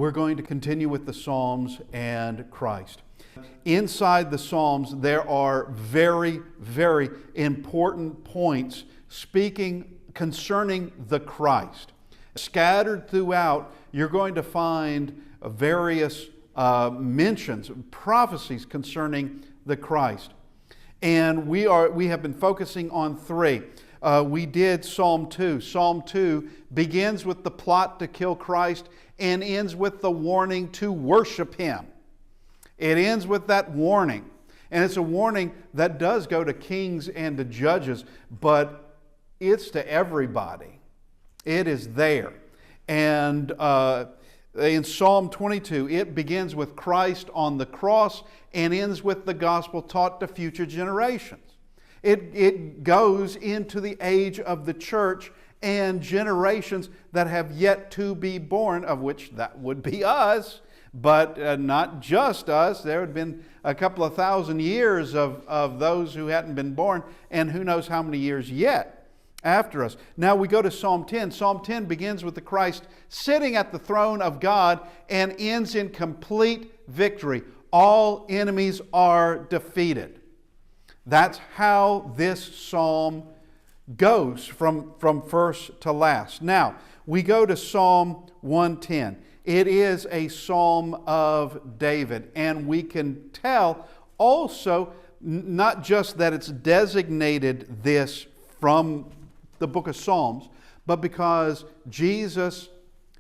we're going to continue with the Psalms and Christ. Inside the Psalms, there are very, very important points speaking concerning the Christ. Scattered throughout, you're going to find various mentions, prophecies concerning the Christ. And we have been focusing on three. We did Psalm 2. Psalm 2 begins with the plot to kill Christ and ends with the warning to worship Him. It ends with that warning. And it's a warning that does go to kings and to judges, but it's to everybody. It is there. And in Psalm 22, it begins with Christ on the cross and ends with the gospel taught to future generations. It goes into the age of the church and generations that have yet to be born, of which that would be us, but not just us. There had been a couple of thousand years of those who hadn't been born, and who knows how many years yet after us. Now we go to Psalm 10. Psalm 10 begins with the Christ sitting at the throne of God and ends in complete victory. All enemies are defeated. That's how this psalm goes from first to last. Now, we go to Psalm 110. It is a psalm of David, and we can tell also not just that it's designated this from the book of Psalms, but because Jesus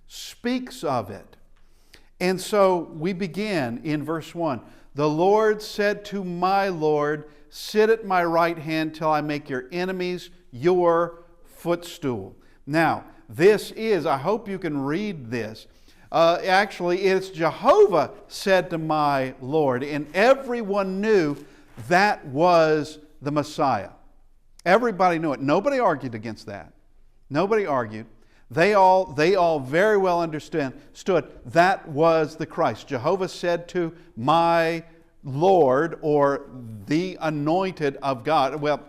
speaks of it. And so we begin in verse 1. The Lord said to my Lord, sit at my right hand till I make your enemies your footstool. Now, this is, I hope you can read this. Actually, it's Jehovah said to my Lord, and everyone knew that was the Messiah. Everybody knew it. Nobody argued against that. Nobody argued. They all very well understood that was the Christ. Jehovah said to my Lord, or the anointed of God. Well,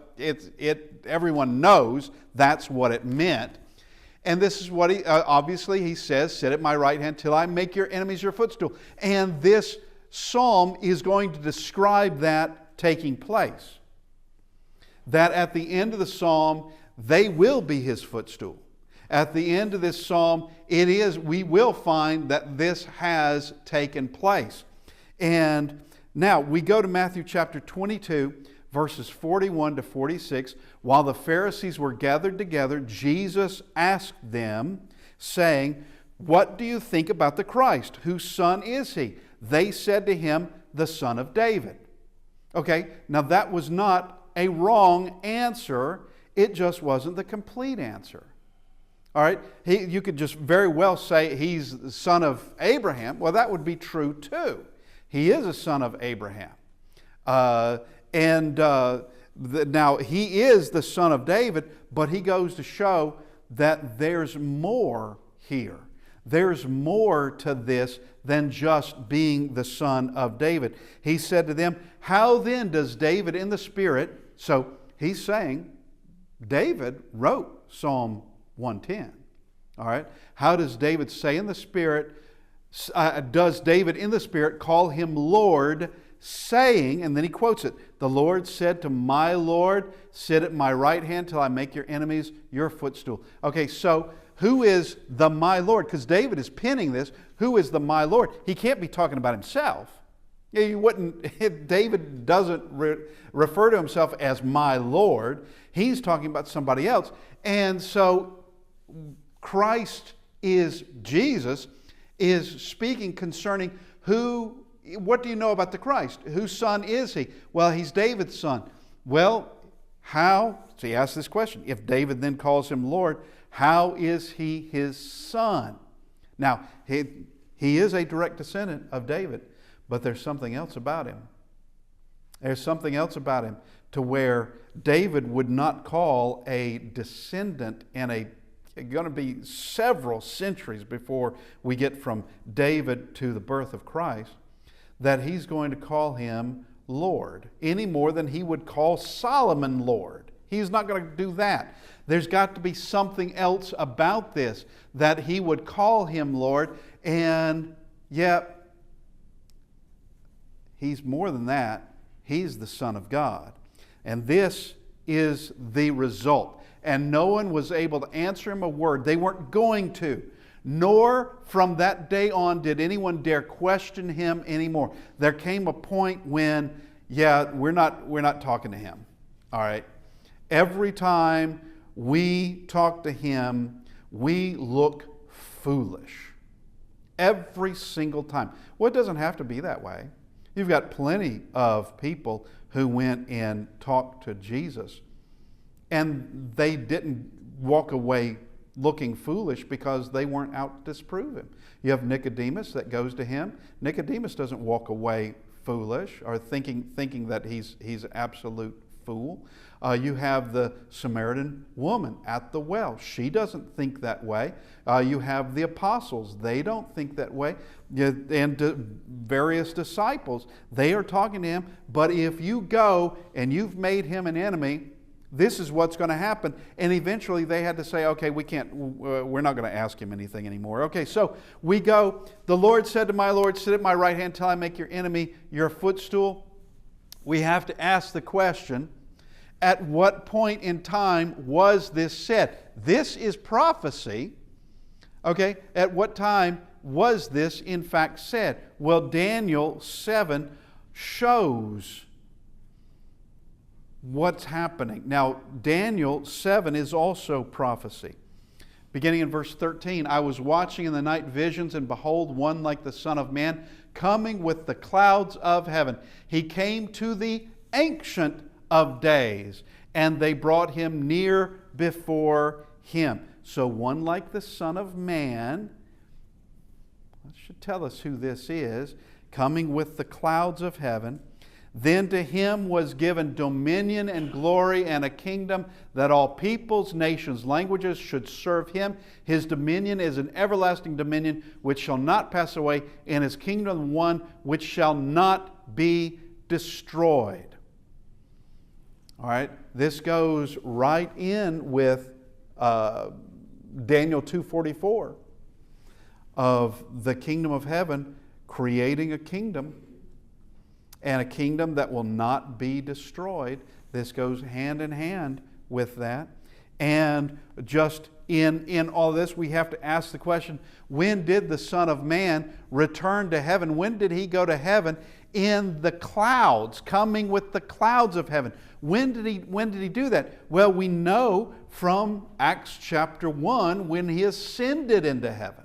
everyone knows that's what it meant. And this is what obviously he says, sit at my right hand till I make your enemies your footstool. And this psalm is going to describe that taking place. That at the end of the psalm, they will be his footstool. At the end of this psalm, we will find that this has taken place. And now we go to Matthew chapter 22, verses 41 to 46. While the Pharisees were gathered together, Jesus asked them, saying, what do you think about the Christ? Whose son is he? They said to him, the son of David. Okay, now that was not a wrong answer. It just wasn't the complete answer. All right, you could just very well say he's the son of Abraham. Well, that would be true too. He is a son of Abraham. Now he is the son of David, but he goes to show that there's more here. There's more to this than just being the son of David. He said to them, how then does David in the Spirit, so he's saying David wrote Psalm 110. All right. How does David say in the Spirit, does David in the Spirit call him Lord, saying, and then he quotes it, the Lord said to my Lord, sit at my right hand till I make your enemies your footstool. Okay, so who is the my Lord? Because David is penning this. Who is the my Lord? He can't be talking about himself. David doesn't refer to himself as my Lord. He's talking about somebody else. And so Christ Jesus is speaking concerning what do you know about the Christ? Whose son is he? Well, he's David's son. Well, how? So he asks this question. If David then calls him Lord, how is he his son? Now, he is a direct descendant of David, but there's something else about him. There's something else about him to where David would not call a descendant and going to be several centuries before we get from David to the birth of Christ, that he's going to call him Lord, any more than he would call Solomon Lord. He's not going to do that. There's got to be something else about this, that he would call him Lord, and Yet, he's more than that. He's the Son of God. And this is the result. And no one was able to answer him a word. They weren't going to. Nor from that day on did anyone dare question him anymore. There came a point when, we're not talking to him. All right. Every time we talk to him, we look foolish. Every single time. Well, it doesn't have to be that way. You've got plenty of people who went and talked to Jesus, and they didn't walk away looking foolish because they weren't out to disprove him. You have Nicodemus that goes to him. Nicodemus doesn't walk away foolish or thinking that he's an absolute fool. You have the Samaritan woman at the well. She doesn't think that way. You have the apostles. They don't think that way. And various disciples. They are talking to him. But if you go and you've made him an enemy, this is what's going to happen. And eventually they had to say, okay, we're not going to ask him anything anymore. Okay, so we go. The Lord said to my Lord, sit at my right hand till I make your enemy your footstool. We have to ask the question, at what point in time was this said? This is prophecy. Okay, at what time was this in fact said? Well, Daniel 7 shows what's happening. Now, Daniel 7 is also prophecy. Beginning in verse 13, I was watching in the night visions, and behold, one like the Son of Man, coming with the clouds of heaven. He came to the Ancient of Days, and they brought him near before him. So one like the Son of Man, that should tell us who this is, coming with the clouds of heaven. Then to him was given dominion and glory and a kingdom, that all peoples, nations, languages should serve him. His dominion is an everlasting dominion which shall not pass away, and his kingdom one which shall not be destroyed. All right, this goes right in with Daniel 2:44 of the kingdom of heaven creating a kingdom, and a kingdom that will not be destroyed. This goes hand in hand with that. And just in all this, we have to ask the question, when did the Son of Man return to heaven? When did he go to heaven? In the clouds, coming with the clouds of heaven. When did he do that? Well, we know from Acts chapter 1 when he ascended into heaven.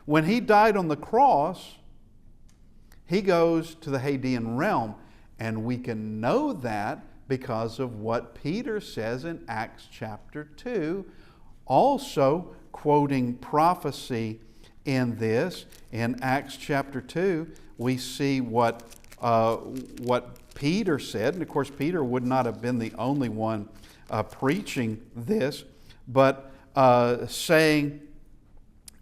When he died on the cross, he goes to the Hadean realm, and we can know that because of what Peter says in Acts chapter 2, also quoting prophecy in this. In Acts chapter 2, we see what Peter said, and of course Peter would not have been the only one preaching this, but saying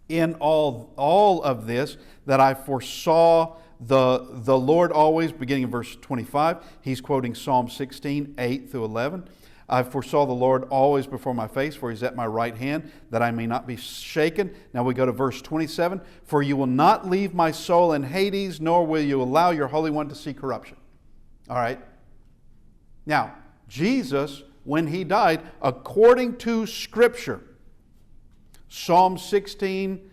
in all of this that I foresaw the Lord always, beginning in verse 25, he's quoting Psalm 16, 8 through 11. I foresaw the Lord always before my face, for he's at my right hand, that I may not be shaken. Now we go to verse 27. For you will not leave my soul in Hades, nor will you allow your Holy One to see corruption. All right. Now, Jesus, when he died, according to Scripture, Psalm 16,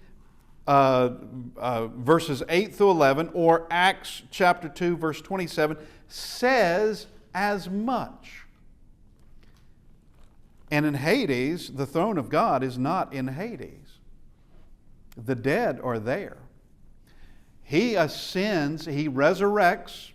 verses 8 through 11, or Acts chapter 2, verse 27, says as much. And in Hades, the throne of God is not in Hades. The dead are there. He ascends, he resurrects,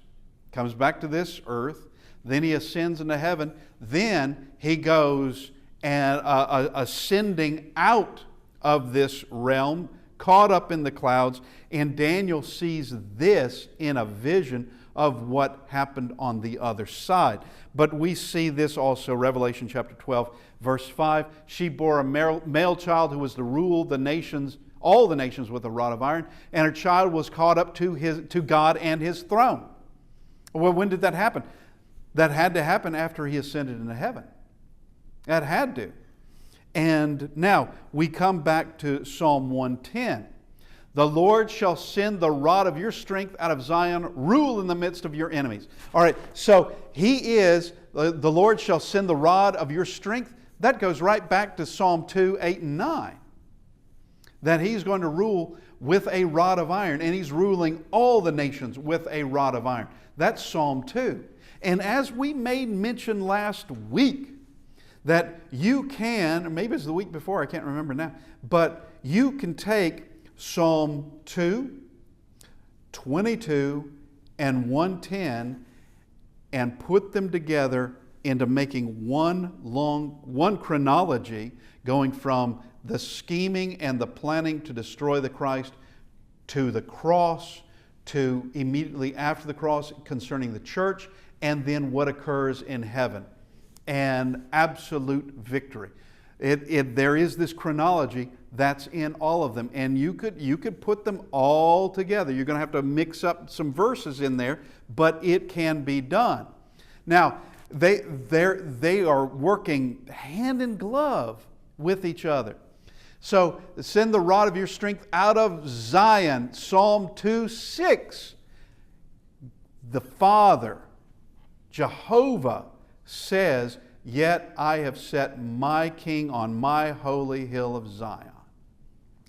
comes back to this earth, then he ascends into heaven, then he goes and ascending out of this realm, caught up in the clouds, and Daniel sees this in a vision of what happened on the other side. But we see this also, Revelation chapter 12, verse 5. She bore a male child who was to rule the nations, all the nations with a rod of iron, and her child was caught up to God and his throne. Well, when did that happen? That had to happen after he ascended into heaven. That had to. And now we come back to Psalm 110. The Lord shall send the rod of your strength out of Zion, rule in the midst of your enemies. All right, so He is, the Lord shall send the rod of your strength. That goes right back to Psalm 2, 8, and 9. That He's going to rule with a rod of iron, and He's ruling all the nations with a rod of iron. That's Psalm 2. And as we made mention last week, that you can, or maybe it's the week before, I can't remember now, but you can take Psalm 2, 22, and 110 and put them together into making one chronology, going from the scheming and the planning to destroy the Christ to the cross, to immediately after the cross concerning the church, and then what occurs in heaven. And absolute victory. There is this chronology that's in all of them, and you could put them all together. You're going to have to mix up some verses in there, but it can be done. Now, they are working hand in glove with each other. So, send the rod of your strength out of Zion. Psalm 2:6. The Father, Jehovah, says, yet I have set my king on my holy hill of Zion.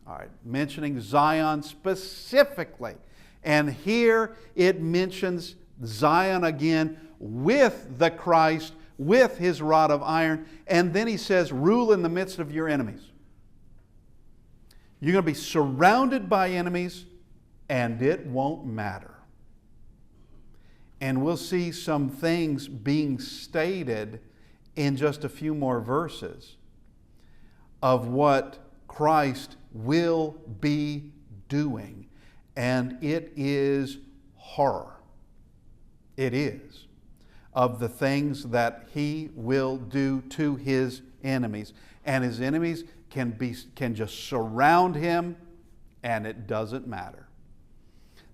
All right, mentioning Zion specifically. And here it mentions Zion again with the Christ, with His rod of iron. And then He says, rule in the midst of your enemies. You're going to be surrounded by enemies, and it won't matter. And we'll see some things being stated in just a few more verses of what Christ will be doing. And it is horror. It is. Of the things that He will do to His enemies. And His enemies can just surround Him, and it doesn't matter.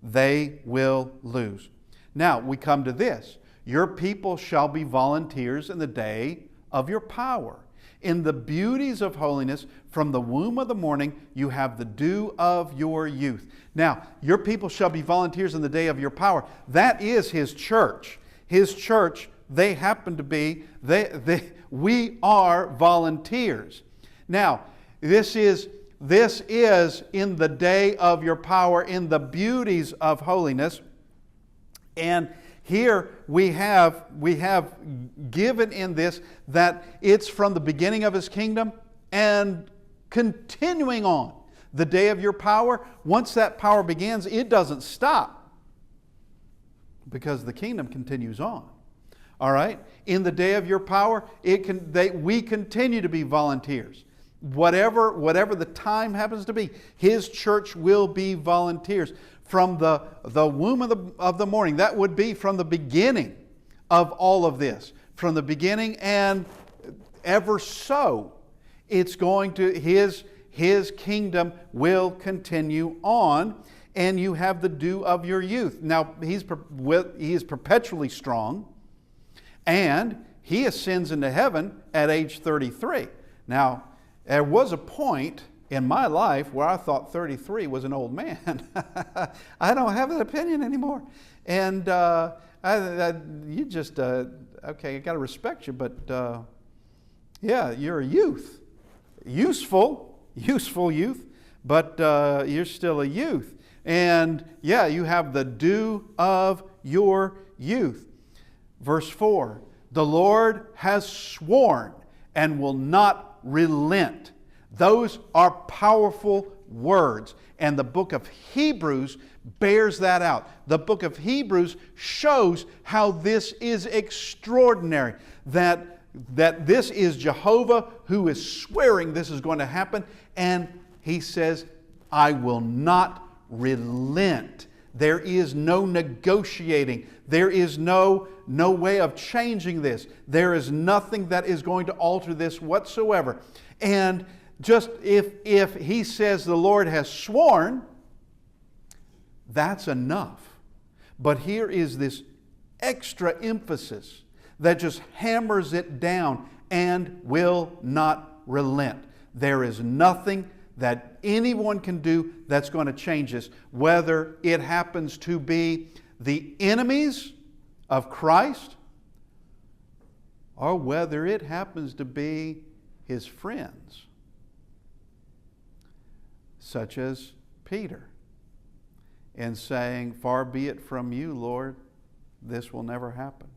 They will lose. Now, we come to this. Your people shall be volunteers in the day of your power. In the beauties of holiness, from the womb of the morning, you have the dew of your youth. Now, your people shall be volunteers in the day of your power. That is His church. His church, they happen to be, we are volunteers. Now, this is in the day of your power, in the beauties of holiness. And here we have given in this that it's from the beginning of His kingdom and continuing on. The day of your power, once that power begins, it doesn't stop because the kingdom continues on. All right? In the day of your power, we continue to be volunteers. Whatever the time happens to be, His church will be volunteers. From the womb of the morning, that would be from the beginning of all of this. From the beginning and ever so, it's going to, His kingdom will continue on, and you have the dew of your youth. Now, He is perpetually strong, and He ascends into heaven at age 33. Now, there was a point in my life where I thought 33 was an old man. I don't have that opinion anymore. And you just, okay, I got to respect you, but yeah, you're a youth. Useful youth, but you're still a youth. And yeah, you have the dew of your youth. Verse 4, the Lord has sworn and will not relent. Those are powerful words. And the book of Hebrews bears that out. The book of Hebrews shows how this is extraordinary. That this is Jehovah who is swearing this is going to happen. And He says, I will not relent. There is no negotiating. There is no way of changing this. There is nothing that is going to alter this whatsoever. And just if He says the Lord has sworn, that's enough. But here is this extra emphasis that just hammers it down and will not relent. There is nothing that anyone can do that's going to change this, whether it happens to be the enemies of Christ or whether it happens to be his friends, such as Peter, and saying, "Far be it from you, Lord, this will never happen."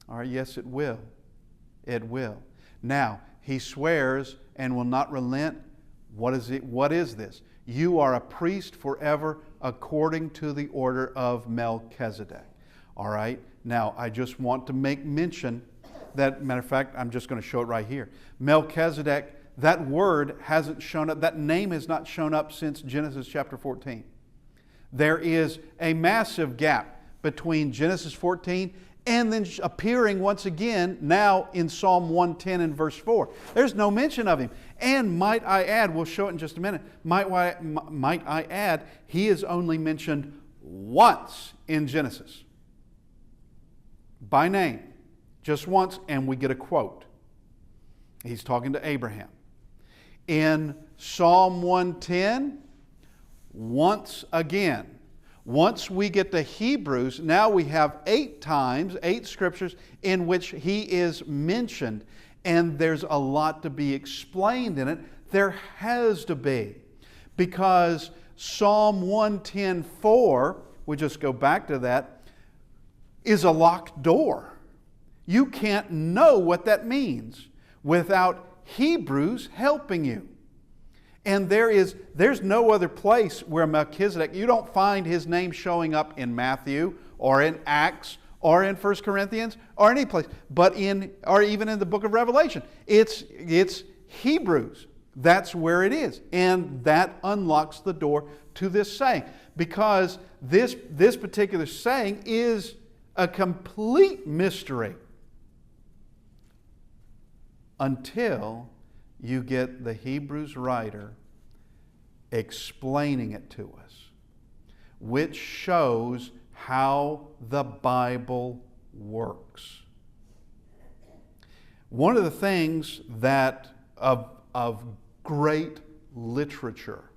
All right, yes, it will. It will. Now, he swears and will not relent. What is it? What is this? You are a priest forever according to the order of Melchizedek. All right. Now, I just want to make mention that, matter of fact, I'm just going to show it right here. Melchizedek, that word hasn't shown up, that name has not shown up since Genesis chapter 14. There is a massive gap between Genesis 14 and then appearing once again now in Psalm 110 and verse 4. There's no mention of him. And might I add, we'll show it in just a minute, might I add, he is only mentioned once in Genesis. By name. Just once, and we get a quote. He's talking to Abraham. In Psalm 110, once again. Once we get to Hebrews, now we have 8 times, 8 scriptures in which he is mentioned. And there's a lot to be explained in it. There has to be. Because Psalm 110:4, we just go back to that, is a locked door. You can't know what that means without Hebrews helping you. And there's no other place where Melchizedek, you don't find his name showing up in Matthew or in Acts or in 1 Corinthians or any place, or even in the book of Revelation. It's Hebrews. That's where it is. And that unlocks the door to this saying. Because this particular saying is a complete mystery until you get the Hebrews writer explaining it to us, which shows how the Bible works. One of the things that of great literature,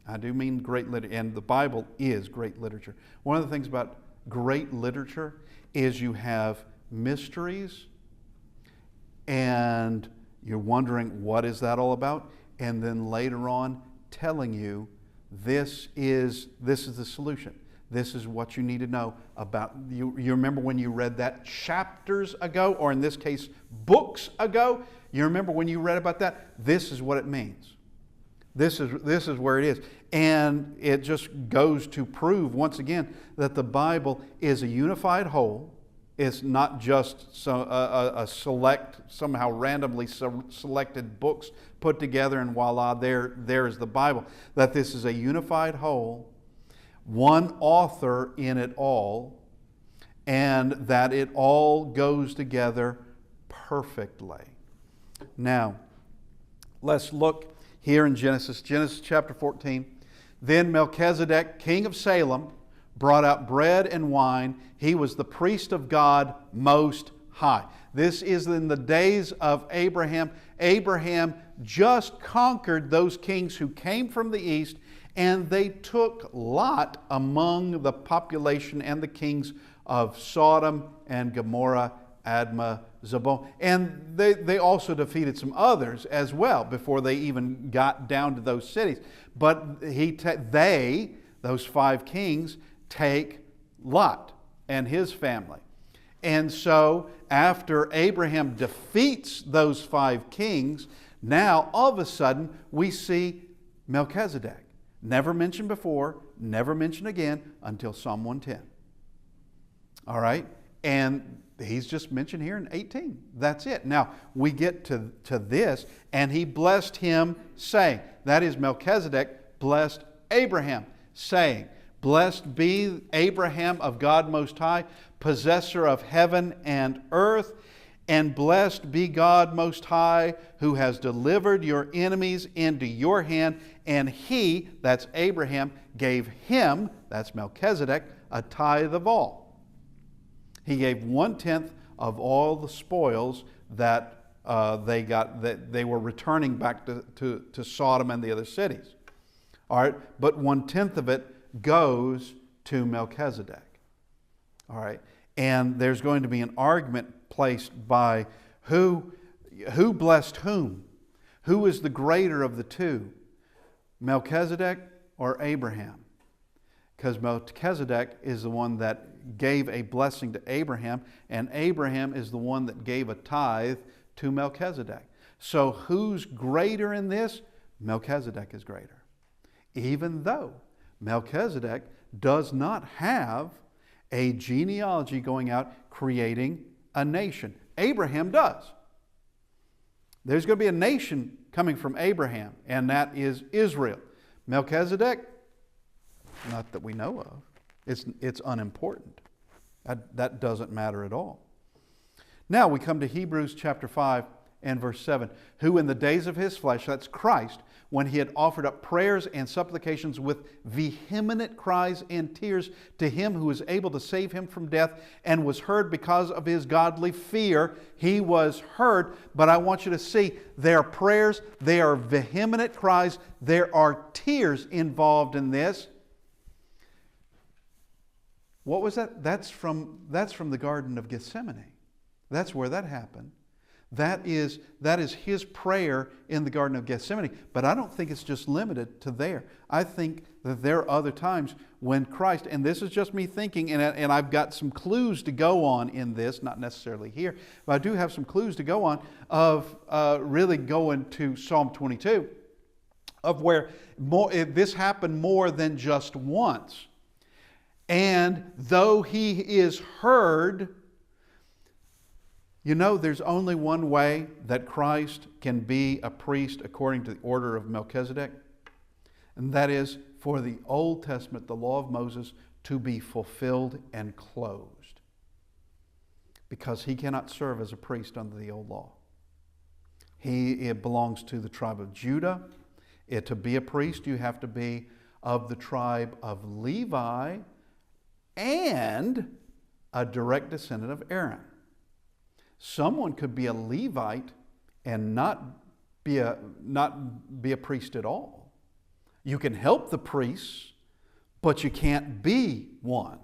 I do mean great literature, and the Bible is great literature. One of the things about great literature is you have mysteries, and you're wondering, what is that all about? And then later on, telling you, this is the solution. This is what you need to know about. You remember when you read that chapters ago, or in this case, books ago? You remember when you read about that? This is what it means. This is where it is. And it just goes to prove, once again, that the Bible is a unified whole. It's not just a somehow randomly selected books put together and voila, there is the Bible. That this is a unified whole, one author in it all, and that it all goes together perfectly. Now, let's look here in Genesis chapter 14. Then Melchizedek, king of Salem, brought out bread and wine. He was the priest of God Most High. This is in the days of Abraham. Abraham just conquered those kings who came from the east, and they took Lot among the population and the kings of Sodom and Gomorrah, Admah, Zeboim. And they also defeated some others as well before they even got down to those cities. But those 5 kings, take Lot and his family. And so after Abraham defeats those 5 kings, now all of a sudden we see Melchizedek. Never mentioned before, never mentioned again until Psalm 110. All right? And he's just mentioned here in 18. That's it. Now we get to this, and he blessed him, saying, that is, Melchizedek blessed Abraham, saying, blessed be Abraham of God Most High, possessor of heaven and earth, and blessed be God Most High, who has delivered your enemies into your hand. And he, that's Abraham, gave him, that's Melchizedek, a tithe of all. He gave 1/10 of all the spoils that they were returning back to Sodom and the other cities. All right, but 1/10 of it goes to Melchizedek. All right, and there's going to be an argument placed by who blessed whom? Who is the greater of the two, Melchizedek or Abraham? Because Melchizedek is the one that gave a blessing to Abraham, and Abraham is the one that gave a tithe to Melchizedek. So who's greater in this? Melchizedek is greater. Even though Melchizedek does not have a genealogy going out creating a nation. Abraham does. There's going to be a nation coming from Abraham, and that is Israel. Melchizedek, not that we know of. It's unimportant. That doesn't matter at all. Now we come to Hebrews chapter 5 and verse 7. Who in the days of his flesh, that's Christ, when he had offered up prayers and supplications with vehement cries and tears to him who was able to save him from death, and was heard because of his godly fear, he was heard. But I want you to see, their prayers, they are vehement cries, there are tears involved in this. What was that? That's from the Garden of Gethsemane. That's where that happened. That is his prayer in the Garden of Gethsemane. But I don't think it's just limited to there. I think that there are other times when Christ, and this is just me thinking, and I've got some clues to go on in this, not necessarily here, but I do have some clues to go on of really going to Psalm 22, of where this happened more than just once. And though he is heard, you know, there's only one way that Christ can be a priest according to the order of Melchizedek, and that is for the Old Testament, the law of Moses, to be fulfilled and closed. Because he cannot serve as a priest under the old law. It belongs to the tribe of Judah. To be a priest, you have to be of the tribe of Levi and a direct descendant of Aaron. Someone could be a Levite and not be a priest at all. You can help the priests, but you can't be one.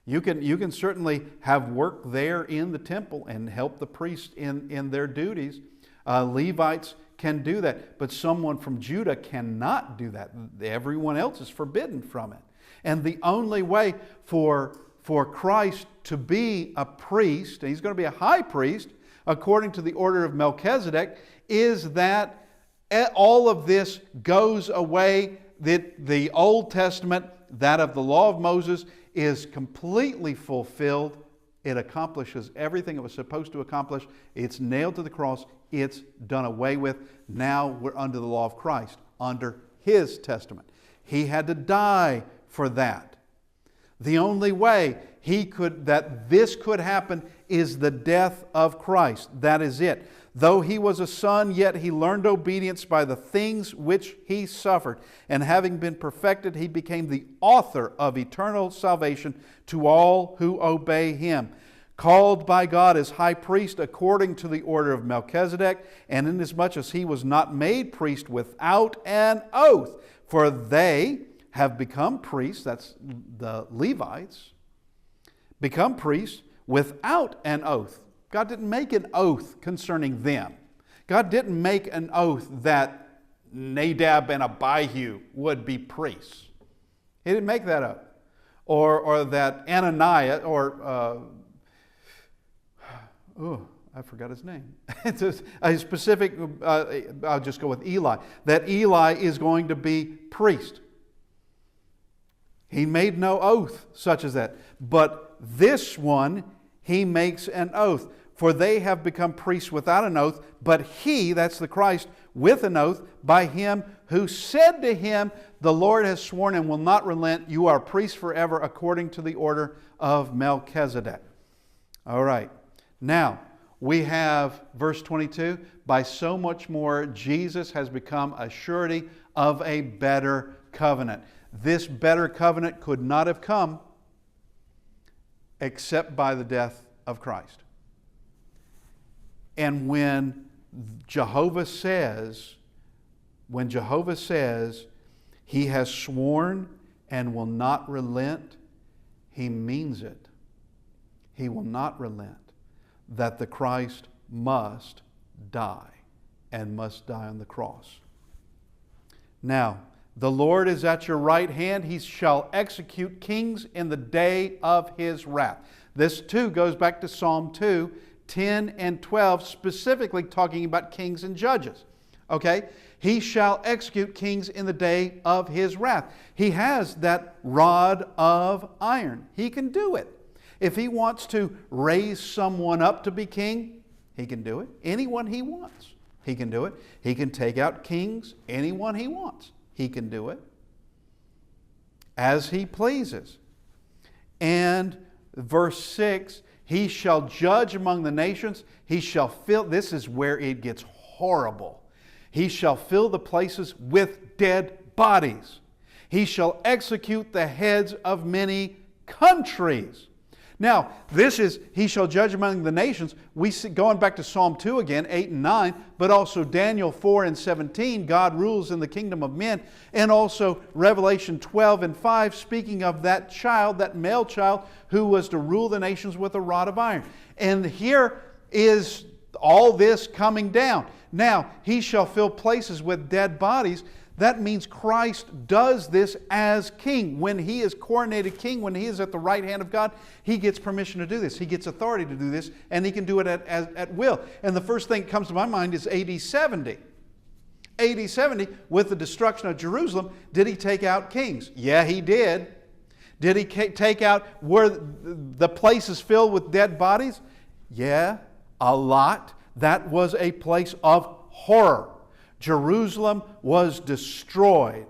You can certainly have work there in the temple and help the priests in their duties. Levites can do that, but someone from Judah cannot do that. Everyone else is forbidden from it. And the only way for Christ to be a priest, and he's going to be a high priest, according to the order of Melchizedek, is that all of this goes away, that the Old Testament, that of the law of Moses, is completely fulfilled. It accomplishes everything it was supposed to accomplish. It's nailed to the cross. It's done away with. Now we're under the law of Christ, under his testament. He had to die for that. The only way that this could happen is the death of Christ. That is it. Though he was a son, yet he learned obedience by the things which he suffered. And having been perfected, he became the author of eternal salvation to all who obey him. Called by God as high priest according to the order of Melchizedek, and inasmuch as he was not made priest without an oath, for they have become priests, that's the Levites, become priests without an oath. God didn't make an oath concerning them. God didn't make an oath that Nadab and Abihu would be priests. He didn't make that oath. Or that Ananias, I forgot his name. It's a specific, I'll just go with Eli, that Eli is going to be priest. He made no oath such as that. But this one, he makes an oath. For they have become priests without an oath, but he, that's the Christ, with an oath by him who said to him, the Lord has sworn and will not relent. You are priests forever according to the order of Melchizedek. All right. Now, we have verse 22. By so much more, Jesus has become a surety of a better covenant. This better covenant could not have come except by the death of Christ. And when Jehovah says, He has sworn and will not relent, He means it. He will not relent, that the Christ must die and must die on the cross. Now, the Lord is at your right hand. He shall execute kings in the day of His wrath. This too goes back to Psalm 2, 10 and 12, specifically talking about kings and judges. Okay? He shall execute kings in the day of His wrath. He has that rod of iron. He can do it. If He wants to raise someone up to be king, He can do it. Anyone He wants, He can do it. He can take out kings, anyone He wants. He can do it as He pleases. And verse 6, He shall judge among the nations. He shall fill, this is where it gets horrible. He shall fill the places with dead bodies. He shall execute the heads of many countries. Now, this is, He shall judge among the nations. We see, going back to Psalm 2 again, 8 and 9, but also Daniel 4 and 17, God rules in the kingdom of men, and also Revelation 12 and 5, speaking of that child, that male child, who was to rule the nations with a rod of iron. And here is all this coming down. Now, He shall fill places with dead bodies. That means Christ does this as king. When He is coronated king, when He is at the right hand of God, He gets permission to do this. He gets authority to do this, and He can do it at will. And the first thing that comes to my mind is AD 70. AD 70, with the destruction of Jerusalem, did He take out kings? Yeah, He did. Did He take out where the place is filled with dead bodies? Yeah, a lot. That was a place of horror. Jerusalem was destroyed.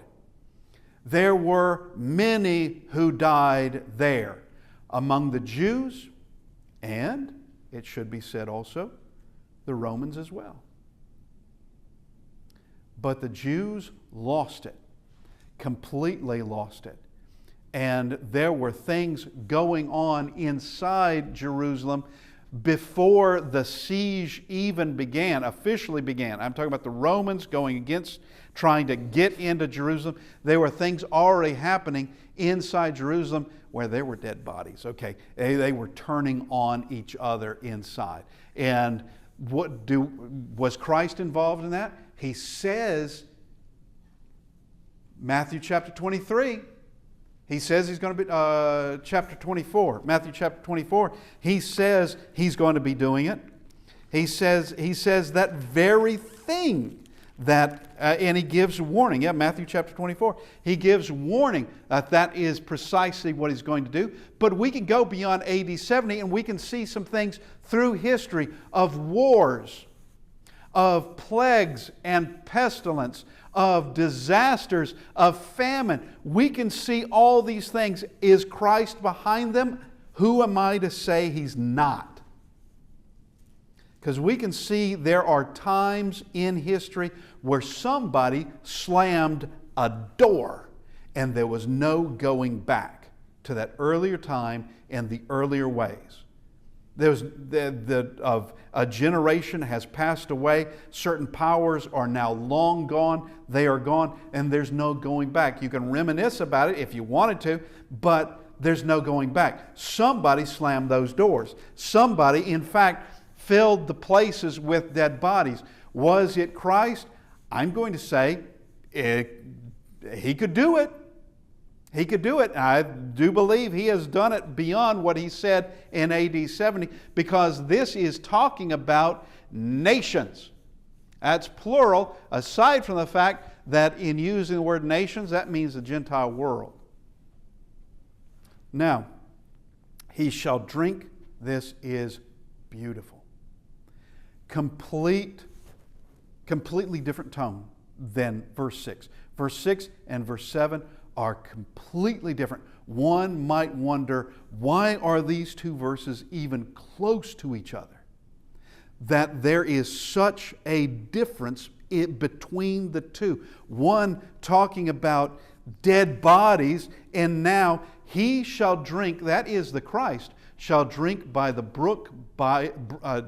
There were many who died there, among the Jews, and, it should be said also, the Romans as well. But the Jews lost it, completely lost it. And there were things going on inside Jerusalem before the siege even began, officially began. I'm talking about the Romans going against, trying to get into Jerusalem. There were things already happening inside Jerusalem where there were dead bodies. Okay, they were turning on each other inside. And was Christ involved in that? He says, Matthew chapter 23, He says He's going to be, chapter 24, Matthew chapter 24, He says He's going to be doing it. He says that very thing that, and He gives warning. Yeah, Matthew chapter 24. He gives warning that is precisely what He's going to do. But we can go beyond AD 70 and we can see some things through history of wars, of plagues and pestilence, of disasters, of famine. We can see all these things. Is Christ behind them? Who am I to say He's not? Because we can see there are times in history where somebody slammed a door and there was no going back to that earlier time and the earlier ways. There's a generation has passed away. Certain powers are now long gone. They are gone, and there's no going back. You can reminisce about it if you wanted to, but there's no going back. Somebody slammed those doors. Somebody, in fact, filled the places with dead bodies. Was it Christ? I'm going to say He could do it. He could do it. I do believe He has done it beyond what He said in AD 70, because this is talking about nations. That's plural, aside from the fact that in using the word nations, that means the Gentile world. Now, He shall drink, this is beautiful. Completely different tone than verse 6. Verse 6 and verse 7 are completely different. One might wonder, why are these two verses even close to each other? That there is such a difference between the two. One talking about dead bodies, and now he shall drink, that is the Christ, shall drink by the brook,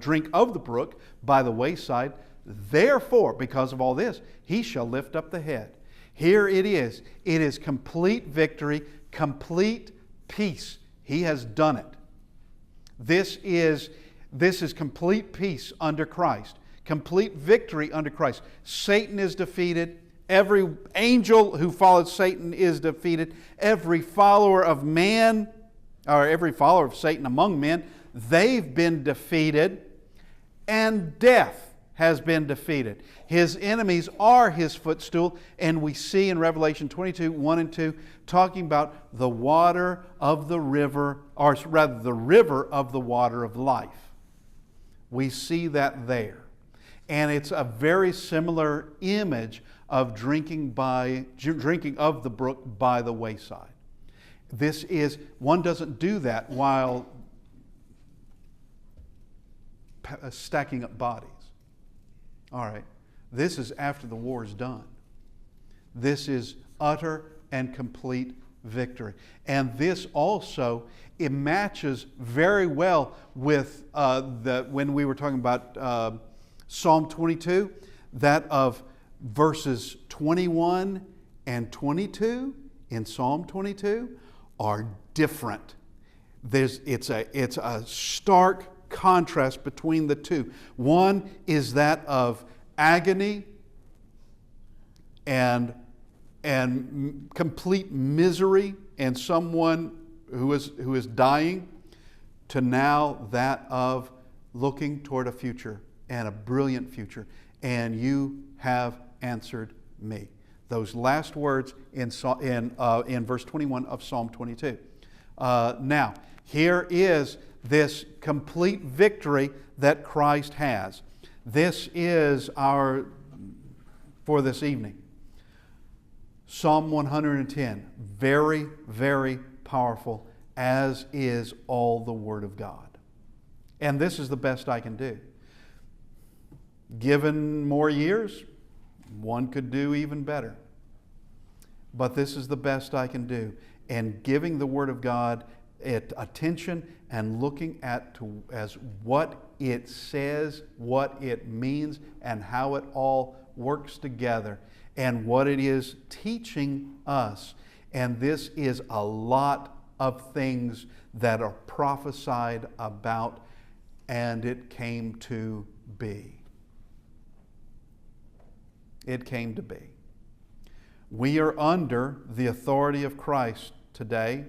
drink of the brook by the wayside. Therefore, because of all this, he shall lift up the head. Here it is. It is complete victory, complete peace. He has done it. This is complete peace under Christ. Complete victory under Christ. Satan is defeated. Every angel who followed Satan is defeated. Every follower of man, or every follower of Satan among men, they've been defeated. And death has been defeated. His enemies are his footstool. And we see in Revelation 22, 1 and 2, talking about the water of the river, or rather the river of the water of life. We see that there. And it's a very similar image of drinking of the brook by the wayside. This is, one doesn't do that while stacking up bodies. All right, this is after the war is done. This is utter and complete victory. And this also, it matches very well with when we were talking about Psalm 22, that of verses 21 and 22 in Psalm 22 are different. It's a stark contrast between the two. One is that of agony and complete misery and someone who is dying, to now that of looking toward a future and a brilliant future. And you have answered me. Those last words in verse 21 of Psalm 22. Now, here is this complete victory that Christ has. This is our, for this evening, Psalm 110. Very, very powerful, as is all the Word of God. And this is the best I can do. Given more years, one could do even better. But this is the best I can do. And giving the Word of God attention and looking at as what it says, what it means, and how it all works together, and what it is teaching us. And this is a lot of things that are prophesied about, and it came to be. It came to be. We are under the authority of Christ today.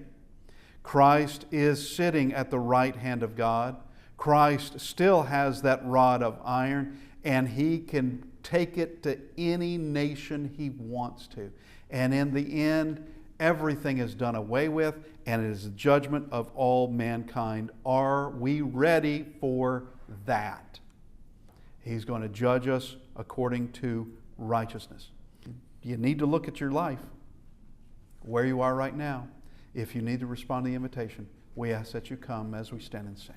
Christ is sitting at the right hand of God. Christ still has that rod of iron, and He can take it to any nation He wants to. And in the end, everything is done away with, and it is the judgment of all mankind. Are we ready for that? He's going to judge us according to righteousness. You need to look at your life, where you are right now. If you need to respond to the invitation, we ask that you come as we stand and sing.